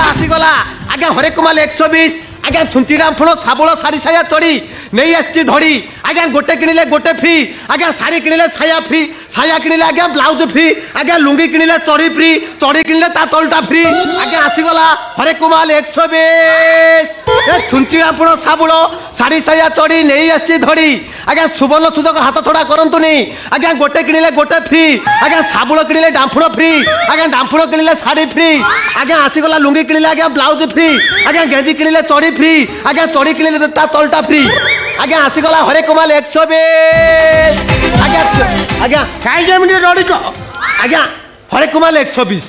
आसीगला आज्ञा हरेकमाल 120 आज्ञा छुंचिड़ा फुण साबुल साड़ी साया चढ़ी नहीं आसी धड़ी आज्ञा गोटे किणिले गोटे फ्री आज्ञा शाड़ी किणिले साया फ्री साया किणिले आज्ञा ब्लाउज फ्री आज्ञा लुंगी किणिले चढ़ी फ्री चढ़ी किणिले ता तलटा फ्री आज्ञा आसीगला हरेकमाल 120 छुंचिड़ा फुण साबुल साड़ी साया चढ़ी नहीं आसी धड़ी आज्ञा सुवर्ण सुजोग हाथ छड़ा करंतुनी आज्ञा गोटे किणिले गोटे फ्री आज्ञा साबुल किणिले डांफुण फ्री आज्ञा डांफुण किणिले साड़ी फ्री आज्ञा आसीगला लुंगी किणिले आज्ञा ब्लाउज फ्री आज्ञा गेंजी किणिले चढ़ी फ्री आज्ञा चढ़ी किणिले ता तलटा फ्री आज्ञा आसीगला हरेकमाल 120 आज्ञा आज्ञा काई जेमिनी रडी को आज्ञा हरेकमाल 120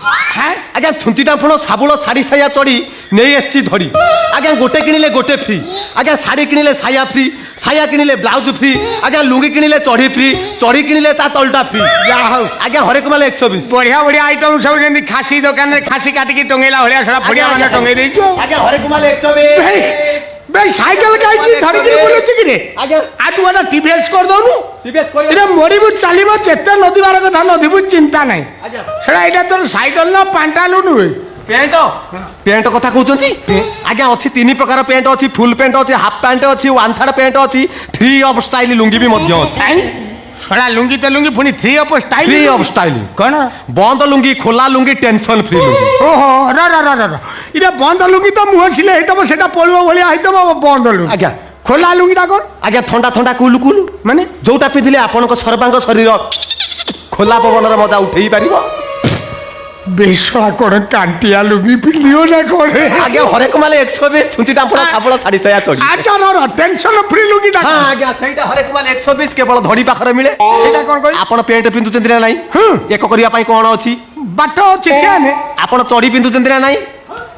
आज्ञा छुंची डांफुण साबुल साड़ी साया चढ़ी नहीं आसी धड़ी आज्ञा गोटे किणिले गोटे फ्री आज्ञा साड़ी किणिले साया फ्री साया किणिले ब्लाउज फ्री आज्ञा लुंगी किणिले चढ़ी फ्री चढ़ी किणिले ता तलटा फ्री आज्ञा हरेकमाल 120 बढ़िया बढ़िया आइटम सब जेंति खासी दुकान में खासी काटिकी टंगेला भलिया सडा फड़िया माने टंगे देइछो आज्ञा हरेकमाल 120 बे साइकिल काई धरि के बोलछि कि रे आज्ञा आ तू एटा टीवीएस कर दउनु टीवीएस कोइ रे मोडीबु चालिबो जेते नदी बार कथा नदीबु चिंता नाही आज्ञा सेडा एटा तोर साइकिल ना पांटालुन होय पेंट पेंट कथा कहउछंती आज्ञा अछि तीन प्रकार पेंट अछि फुल पेंट अछि हाफ पेंट अछि वन थर्ड पेंट अछि थ्री ऑफ स्टाइल लुंगी भी मध्य अछि सडा लुंगी तो लुंगी पुनी three of style free of style कोन बंद लुंगी खोला लुंगी टेंशन फ्री लुंगी ओहो र र र र इरे बंद लुंगी तो मुह सिले हेतब सेटा पळुओ भलिया हेतब बंद लुंगी आज्ञा खोला लुंगीटा कोन आज्ञा ठंडा ठंडा कुल कुल माने जोटा पिदिले आपनको सर्वांग शरीर खोला पवनर मजा उठेई पारिबो बेसवा कोन कांटिया लुंगी पिलियो ना कोन आज्ञा हरेकमाल 120 छुंची डांफुणा साबुल साड़ी साया चढ़ी अच्छा र टेंशन फ्री लुंगीटा हां आज्ञा सेटा हरेकमाल 120 केवल धड़ी पाखरे मिले एटा कोन कहि आपण पेंट पिंदुचंती ना नाही एक करिया पई कोन अछि बाटो चेचाने आपण चढ़ी पिंदुचंती ना नाही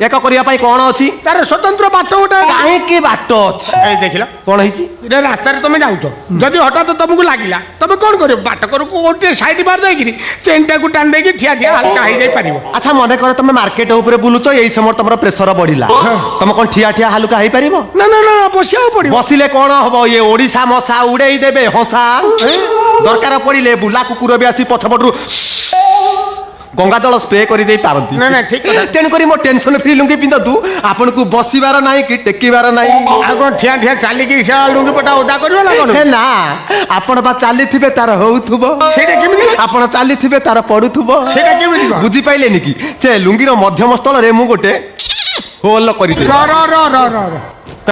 एक करिया पई कोन अछि तार स्वतंत्र बाटो उठा काहे की बाटो अछि ए देखिला कोन हिची रे रास्ता रे तुम जाउछो जदी हठात तुमको लागिला तबे कोन करियो बाट कर को ओटे साइड मार दे कि चेनटा को टान दे कि थिया थिया हल्का हो जाई परिबो अच्छा मने कर तुम मार्केट ऊपर बुलुचो एई समय तुमरो प्रेशर बढ़िला तुम कोन ठिया ठिया हल्का होई परिबो ना ना ना बसिया पड़िबो बसिले कोन हबो ये ओडिसा मसा उड़ेई देबे हंसा दरकार पड़िले बुला कुकुर भी आसी पछपटरू गंगा जल स्प्रे कर दे पारती ना ना ठीक तेन करी मो टेंशन फ्री लुंगी पिंदतु आपन को बसिबार नाही कि टेकीबार नाही आ कोन ठिया ठिया चाली कि से लुंगी पटा ओदा करियो ना कोन हे ना आपन बा चाली थिबे तार होउथुबो सेटा केमिति आपन चाली थिबे तार पडुथुबो सेटा केमिति बुझी पाइले नि कि से लुंगी रो मध्यम स्थल रे मु गोटे होल करि दे र र र र